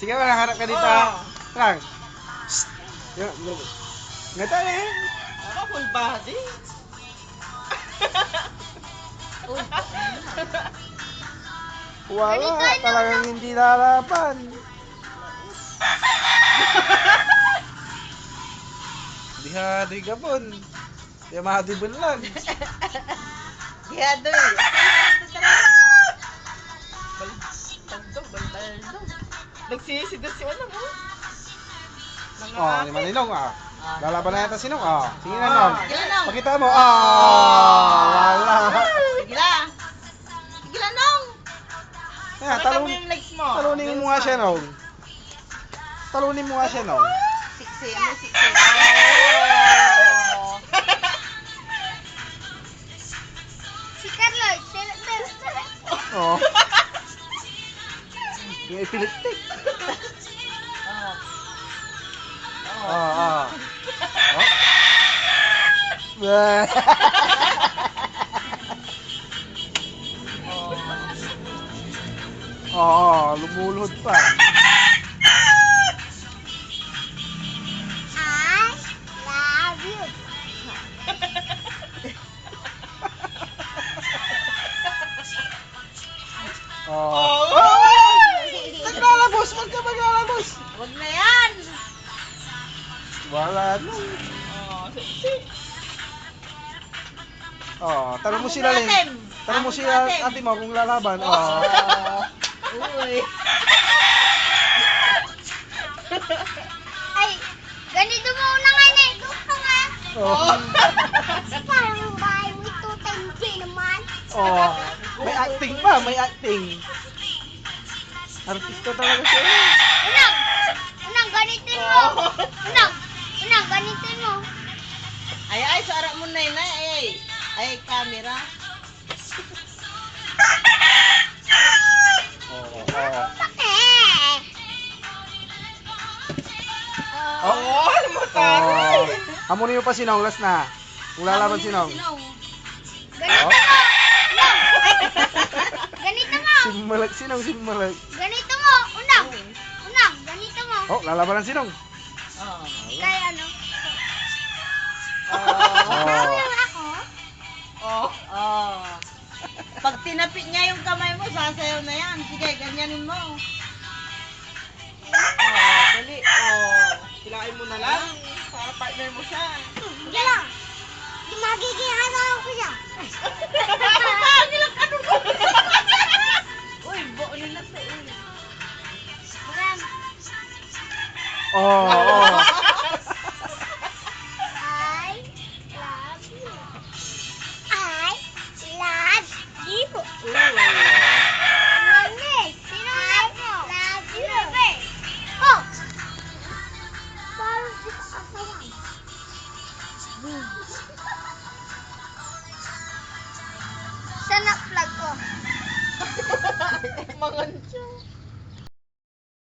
Sige ba, harap ka dito. Lang. Nga tayo eh. Ako, full body. Wala, talagang hindi lalaban. Dihadi ka pun. Yamadi bulan. Giyado eh. Baldong. Nagsisido si ano mo? Oh, ni Maninong ah. Lalaban na yata si Nong ah. Sige na Nong. Sige na, Nong. Pakita mo. Ah, wala. Sige na. Sige na, Nong. Kaya, Pakita mo yung legs mo. talunin mo nga siya Nong. Talunin mo nga siya Nong. Siksi. Si Carlos, Oh. Yung epileptic. Oh. Oo, lumulod pa. I love you. Oh. Oh! Naglalabos, wag ka maglalabos. Wag na yan. Wala no. Oh, siksi. Oh, tanong mo sila Len. Tanong mo sila ate mo kung lalaban. Oh. Uy. Ay, ganito mo una nga na. Gusto nga. Oh. Parang bahay mo ito, tenji naman. Oh. May acting pa, may acting. Artista talaga siya. Unang, ganitin mo. Unang, ganitin mo. Ay, sara mo na yun. Ay, camera. Oh. Eh. Oh, ano mo taray? Oh. Hamunin mo pa si Nong, last na. Kung lalaban si Nong. Ganito mo. Unang. Ganito mo. Simmalag si Nong, simmalag. Ganito mo. Unang, ganito mo. Oh, lalaban ng si Nong. Oh. Kaya ano? Oh. Lang ako. Oh. Pag tinapit niya yung kamay mo, sasayaw na yan. Sige, ganyanin mo. Dali. Kilain mo na lang. Para partner mo siya. Hindi lang. Magiging asawa ko siya. Uy, buo nila to. Maram. Oh. I love you. I love you. Mami, sino ako? Love you. Oh! Parang di ka asawa. Sana flag ko. Mga